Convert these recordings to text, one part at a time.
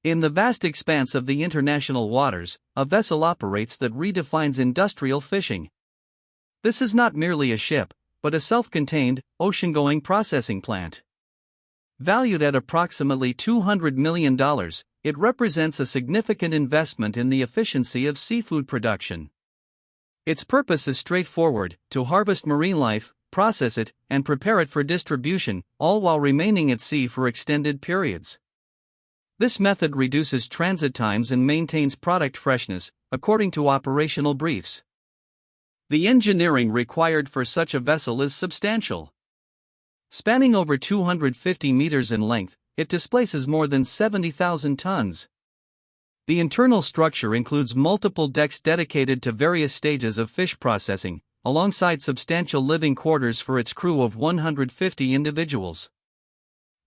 In the vast expanse of the international waters, a vessel operates that redefines industrial fishing. This is not merely a ship, but a self-contained, ocean-going processing plant. Valued at approximately $200 million, it represents a significant investment in the efficiency of seafood production. Its purpose is straightforward: to harvest marine life, process it, and prepare it for distribution, all while remaining at sea for extended periods. This method reduces transit times and maintains product freshness, according to operational briefs. The engineering required for such a vessel is substantial. Spanning over 250 meters in length, it displaces more than 70,000 tons. The internal structure includes multiple decks dedicated to various stages of fish processing, alongside substantial living quarters for its crew of 150 individuals.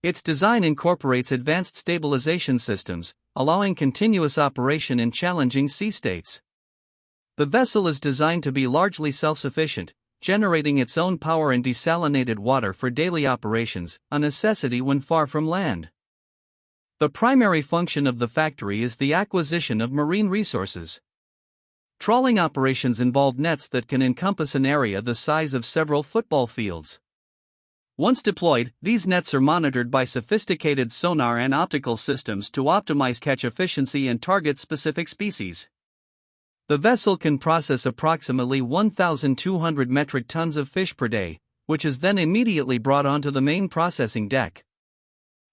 Its design incorporates advanced stabilization systems, allowing continuous operation in challenging sea states. The vessel is designed to be largely self-sufficient, generating its own power and desalinated water for daily operations, a necessity when far from land. The primary function of the factory is the acquisition of marine resources. Trawling operations involve nets that can encompass an area the size of several football fields. Once deployed, these nets are monitored by sophisticated sonar and optical systems to optimize catch efficiency and target specific species. The vessel can process approximately 1,200 metric tons of fish per day, which is then immediately brought onto the main processing deck.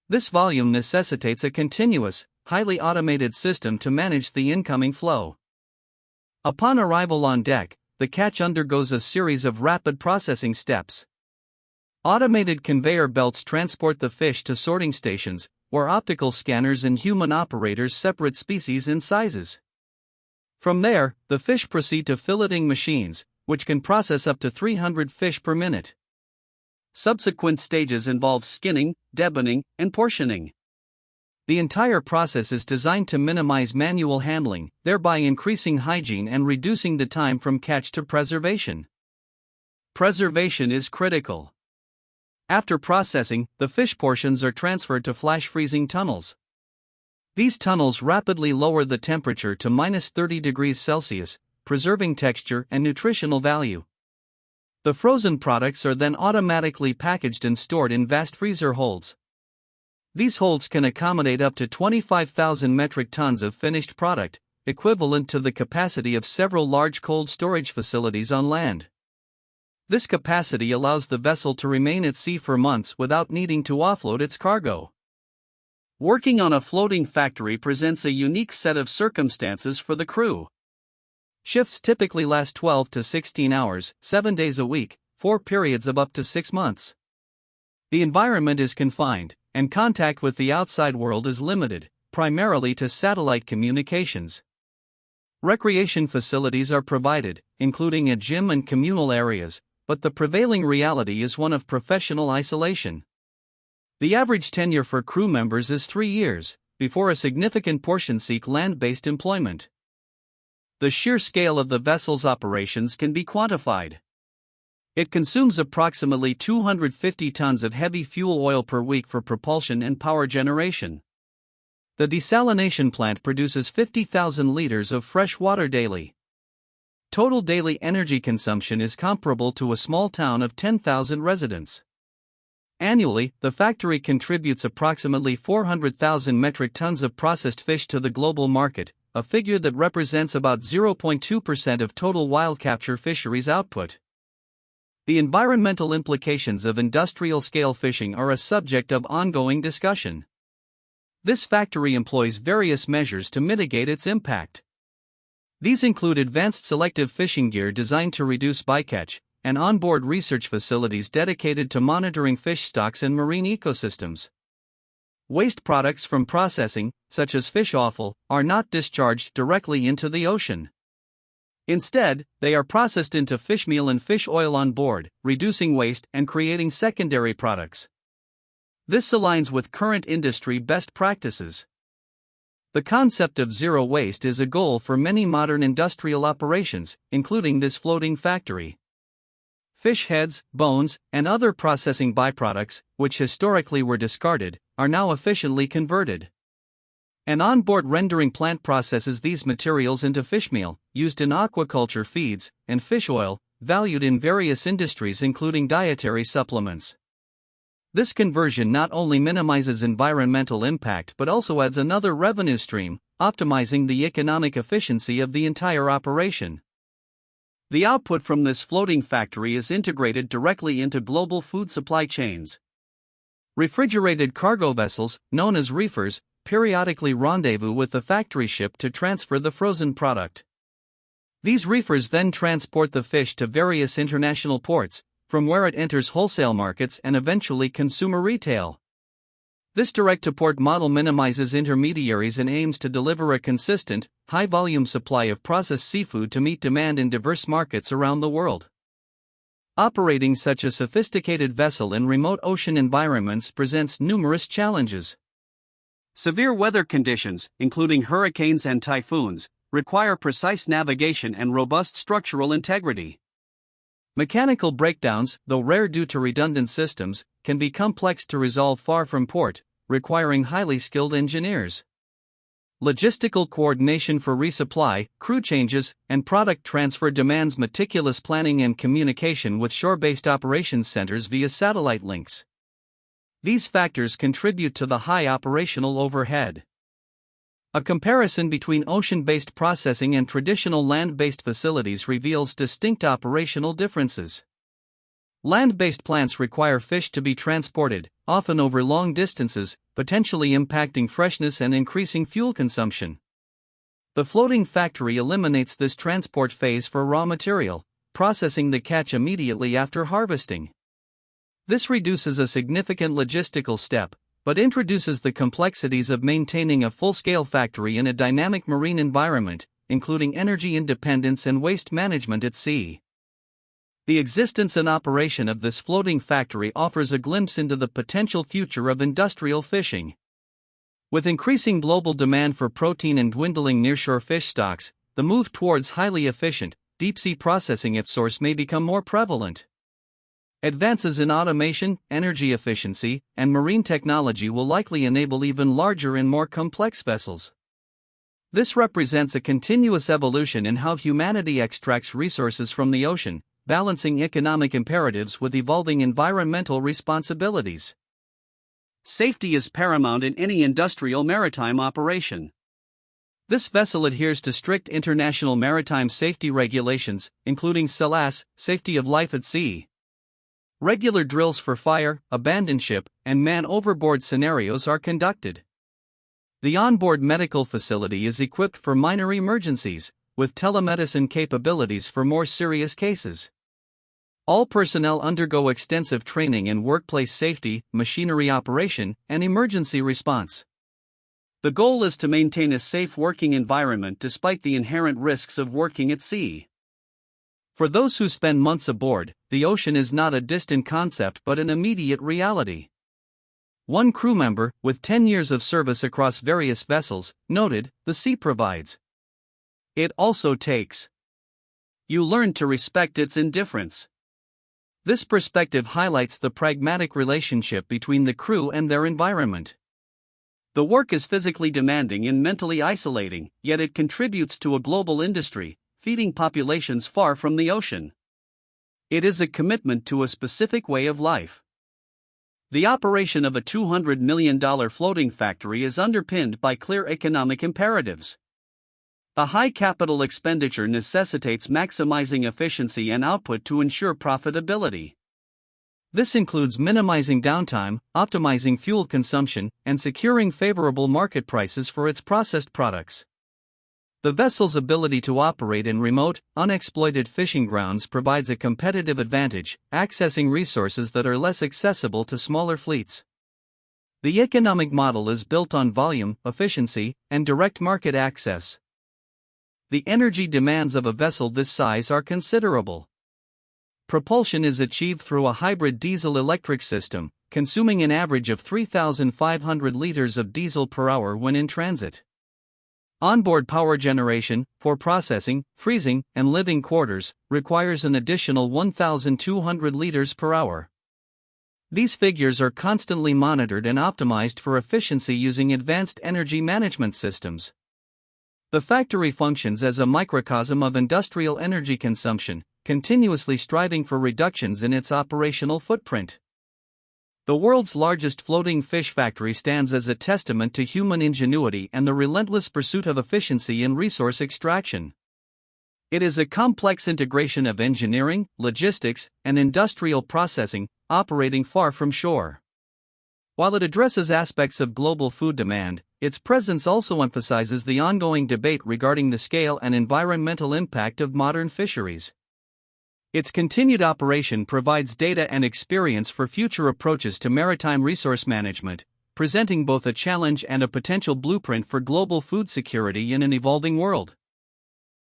This volume necessitates a continuous, highly automated system to manage the incoming flow. Upon arrival on deck, the catch undergoes a series of rapid processing steps. Automated conveyor belts transport the fish to sorting stations, where optical scanners and human operators separate species and sizes. From there, the fish proceed to filleting machines, which can process up to 300 fish per minute. Subsequent stages involve skinning, deboning, and portioning. The entire process is designed to minimize manual handling, thereby increasing hygiene and reducing the time from catch to preservation. Preservation is critical. After processing, the fish portions are transferred to flash freezing tunnels. These tunnels rapidly lower the temperature to -30 degrees Celsius, preserving texture and nutritional value. The frozen products are then automatically packaged and stored in vast freezer holds. These holds can accommodate up to 25,000 metric tons of finished product, equivalent to the capacity of several large cold storage facilities on land. This capacity allows the vessel to remain at sea for months without needing to offload its cargo. Working on a floating factory presents a unique set of circumstances for the crew. Shifts typically last 12 to 16 hours, 7 days a week, for periods of up to 6 months. The environment is confined, and contact with the outside world is limited, primarily to satellite communications. Recreation facilities are provided, including a gym and communal areas, but the prevailing reality is one of professional isolation. The average tenure for crew members is 3 years, before a significant portion seek land-based employment. The sheer scale of the vessel's operations can be quantified. It consumes approximately 250 tons of heavy fuel oil per week for propulsion and power generation. The desalination plant produces 50,000 liters of fresh water daily. Total daily energy consumption is comparable to a small town of 10,000 residents. Annually, the factory contributes approximately 400,000 metric tons of processed fish to the global market, a figure that represents about 0.2% of total wild capture fisheries output. The environmental implications of industrial-scale fishing are a subject of ongoing discussion. This factory employs various measures to mitigate its impact. These include advanced selective fishing gear designed to reduce bycatch, and onboard research facilities dedicated to monitoring fish stocks and marine ecosystems. Waste products from processing, such as fish offal, are not discharged directly into the ocean. Instead, they are processed into fish meal and fish oil on board, reducing waste and creating secondary products. This aligns with current industry best practices. The concept of zero waste is a goal for many modern industrial operations, including this floating factory. Fish heads, bones, and other processing byproducts, which historically were discarded, are now efficiently converted. An onboard rendering plant processes these materials into fish meal, used in aquaculture feeds, and fish oil, valued in various industries including dietary supplements. This conversion not only minimizes environmental impact but also adds another revenue stream, optimizing the economic efficiency of the entire operation. The output from this floating factory is integrated directly into global food supply chains. Refrigerated cargo vessels, known as reefers, periodically rendezvous with the factory ship to transfer the frozen product. These reefers then transport the fish to various international ports, from where it enters wholesale markets and eventually consumer retail. This direct-to-port model minimizes intermediaries and aims to deliver a consistent, high-volume supply of processed seafood to meet demand in diverse markets around the world. Operating such a sophisticated vessel in remote ocean environments presents numerous challenges. Severe weather conditions, including hurricanes and typhoons, require precise navigation and robust structural integrity. Mechanical breakdowns, though rare due to redundant systems, can be complex to resolve far from port, requiring highly skilled engineers. Logistical coordination for resupply, crew changes, and product transfer demands meticulous planning and communication with shore-based operations centers via satellite links. These factors contribute to the high operational overhead. A comparison between ocean-based processing and traditional land-based facilities reveals distinct operational differences. Land-based plants require fish to be transported, often over long distances, potentially impacting freshness and increasing fuel consumption. The floating factory eliminates this transport phase for raw material, processing the catch immediately after harvesting. This reduces a significant logistical step, but introduces the complexities of maintaining a full-scale factory in a dynamic marine environment, including energy independence and waste management at sea. The existence and operation of this floating factory offers a glimpse into the potential future of industrial fishing. With increasing global demand for protein and dwindling nearshore fish stocks, the move towards highly efficient, deep-sea processing at source may become more prevalent. Advances in automation, energy efficiency, and marine technology will likely enable even larger and more complex vessels. This represents a continuous evolution in how humanity extracts resources from the ocean, balancing economic imperatives with evolving environmental responsibilities. Safety is paramount in any industrial maritime operation. This vessel adheres to strict international maritime safety regulations, including SELAS, Safety of Life at Sea. Regular drills for fire, abandoned ship, and man overboard scenarios are conducted. The onboard medical facility is equipped for minor emergencies, with telemedicine capabilities for more serious cases. All personnel undergo extensive training in workplace safety, machinery operation, and emergency response. The goal is to maintain a safe working environment despite the inherent risks of working at sea. For those who spend months aboard, the ocean is not a distant concept but an immediate reality. One crew member, with 10 years of service across various vessels, noted, "The sea provides. It also takes. You learn to respect its indifference." This perspective highlights the pragmatic relationship between the crew and their environment. The work is physically demanding and mentally isolating, yet it contributes to a global industry, feeding populations far from the ocean. It is a commitment to a specific way of life. The operation of a $200 million floating factory is underpinned by clear economic imperatives. A high capital expenditure necessitates maximizing efficiency and output to ensure profitability. This includes minimizing downtime, optimizing fuel consumption, and securing favorable market prices for its processed products. The vessel's ability to operate in remote, unexploited fishing grounds provides a competitive advantage, accessing resources that are less accessible to smaller fleets. The economic model is built on volume, efficiency, and direct market access. The energy demands of a vessel this size are considerable. Propulsion is achieved through a hybrid diesel-electric system, consuming an average of 3,500 liters of diesel per hour when in transit. Onboard power generation, for processing, freezing, and living quarters, requires an additional 1,200 liters per hour. These figures are constantly monitored and optimized for efficiency using advanced energy management systems. The factory functions as a microcosm of industrial energy consumption, continuously striving for reductions in its operational footprint. The world's largest floating fish factory stands as a testament to human ingenuity and the relentless pursuit of efficiency in resource extraction. It is a complex integration of engineering, logistics, and industrial processing, operating far from shore. While it addresses aspects of global food demand, its presence also emphasizes the ongoing debate regarding the scale and environmental impact of modern fisheries. Its continued operation provides data and experience for future approaches to maritime resource management, presenting both a challenge and a potential blueprint for global food security in an evolving world.